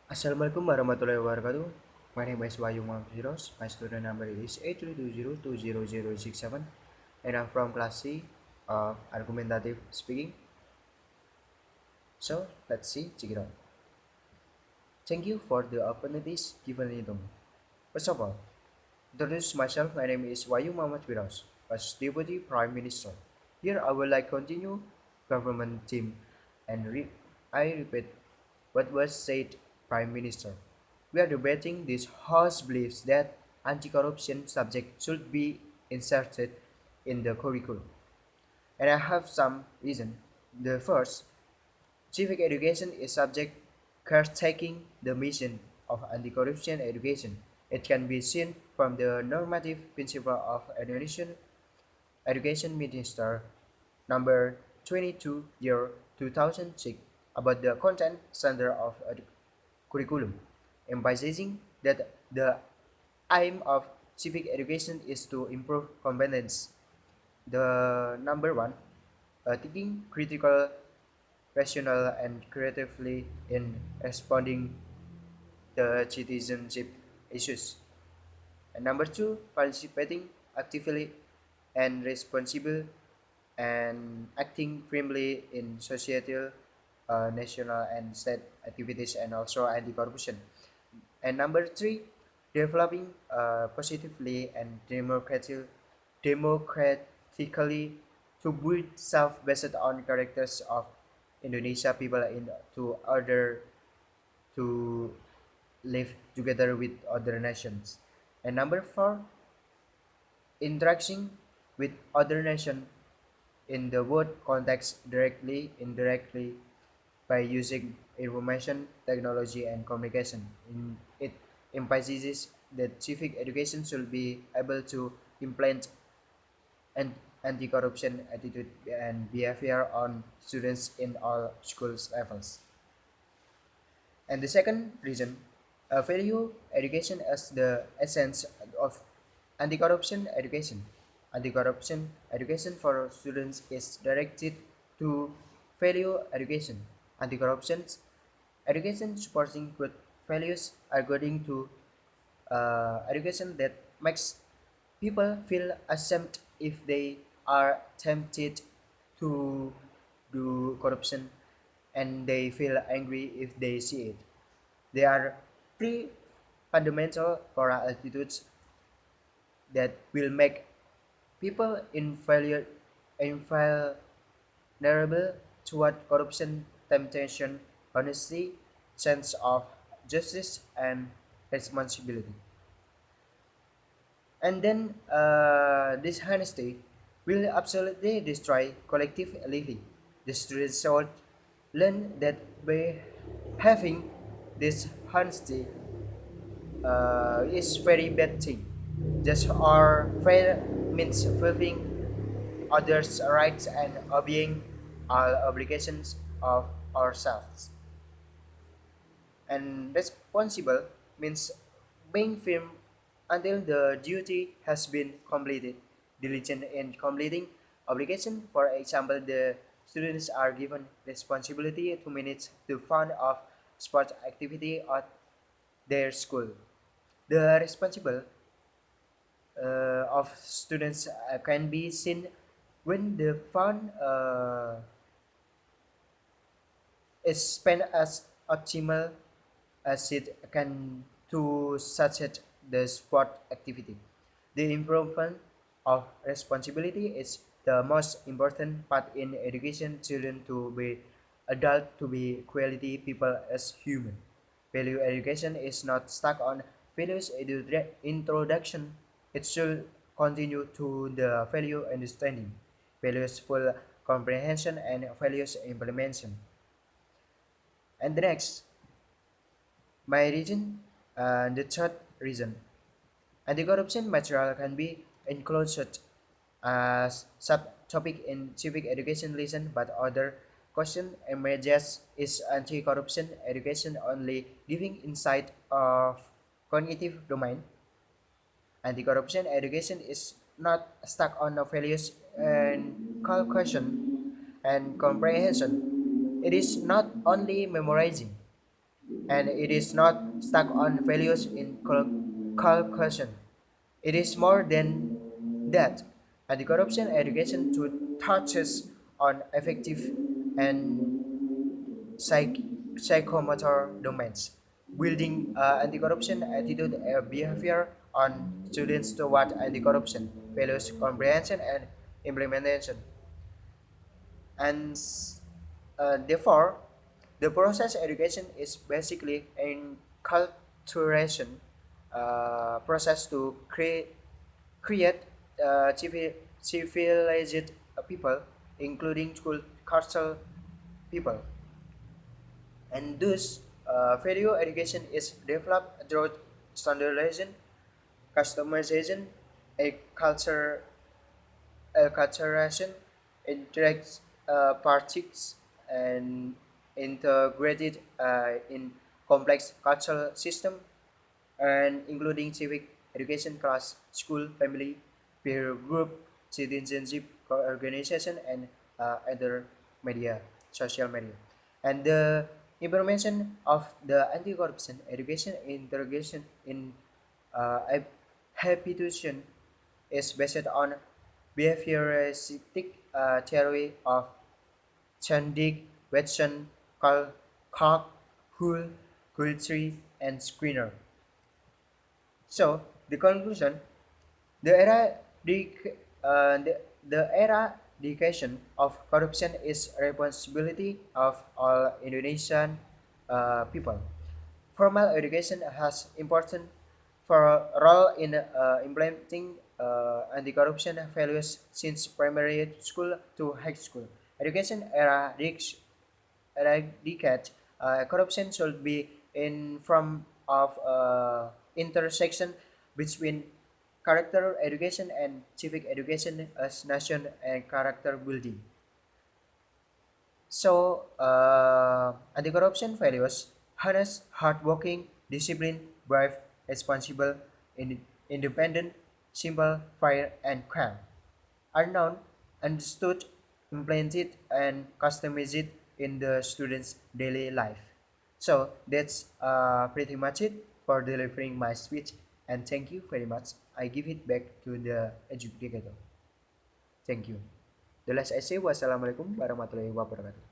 Assalamualaikum warahmatullahi wabarakatuh. My name is Wahyu. Firdaus. My student number is 8320200067 and I'm from class C of Argumentative speaking. So let's see, check it out. Thank you for the opportunities given to me. First of all, introduce myself. My name is Wahyu Muhammad Firdaus, as Deputy Prime Minister. Here I will continue government team and I repeat what was said Prime Minister. We are debating this House believes that anti-corruption subject should be inserted in the curriculum. And I have some reason. The first, civic education is subject caretaking the mission of anti-corruption education. It can be seen from the normative principle of Indonesian Education Minister number 22 year 2006 about the content center of curriculum, emphasizing that the aim of civic education is to improve competence. The number one, thinking critical, rational, and creatively in responding the citizenship issues. And number two, participating actively and responsible and acting firmly in societal, national, and state activities and also anti-corruption. And number three, developing positively and democratically to build self based on characters of Indonesia people in to order to live together with other nations. And number four, interacting with other nations in the world context directly, indirectly, by using information technology and communication. It emphasizes that civic education should be able to implement an anti-corruption attitude and behavior on students in all schools levels. And the second reason, value education as the essence of anti-corruption education. Anti-corruption education for students is directed to value education. Anti-corruption education supporting good values according to education that makes people feel ashamed if they are tempted to do corruption and they feel angry if they see it. They are three fundamental moral attitudes that will make people invulnerable toward corruption, temptation, honesty, sense of justice, and responsibility. And then this honesty will absolutely destroy collective living. The students should learn that by having this honesty is very bad thing. Just or fair means fulfilling others' rights and obeying all obligations of ourselves. And responsible means being firm until the duty has been completed. Diligent in completing obligation. For example, the students are given responsibility to manage the fund of sports activity at their school. The responsible of students can be seen when the fund is spent as optimal as it can to such as the sport activity. The improvement of responsibility is the most important part in education children to be adult to be quality people as human. Value education is not stuck on values introduction. It should continue to the value understanding, values full comprehension and values implementation. And the next, my reason, the third reason, anti-corruption material can be included as subtopic in civic education lesson, but other question emerges is anti-corruption education only giving insight of cognitive domain. Anti-corruption education is not stuck on the values and calculation and comprehension. It is not only memorizing. and it is not stuck on values in calculation. It is more than that. Anti-corruption education to touches on effective and psychomotor domains, building anti-corruption attitude and behavior on students toward anti-corruption values comprehension and implementation. And therefore, the process education is basically an culturation process to create civilized people, including school cultural people. And thus, value education is developed through standardization, customization, a culturation, interact parties, and integrated in complex cultural system, and including civic education, class, school, family, peer group, citizenship organization, and other media, social media. And the implementation of the anti-corruption education interrogation in habituation is based on behavioristic theory of Chandik, Wetson, Koch, Hull, Guthrie, and Skinner. So the conclusion: the eradication of corruption is responsibility of all Indonesian people. Formal education has important for a role in implementing anti-corruption values since primary school to high school. Education eradicate corruption should be in form of intersection between character education and civic education as nation and character building. So, anti-corruption values honest, hardworking, disciplined, brave, responsible, independent, simple, fair, and calm are known, understood, implemented, and customized in the student's daily life. So that's pretty much it for delivering my speech, and thank you very much. I give it back to the educator. Thank you. The last I say wassalamualaikum warahmatullahi wabarakatuh.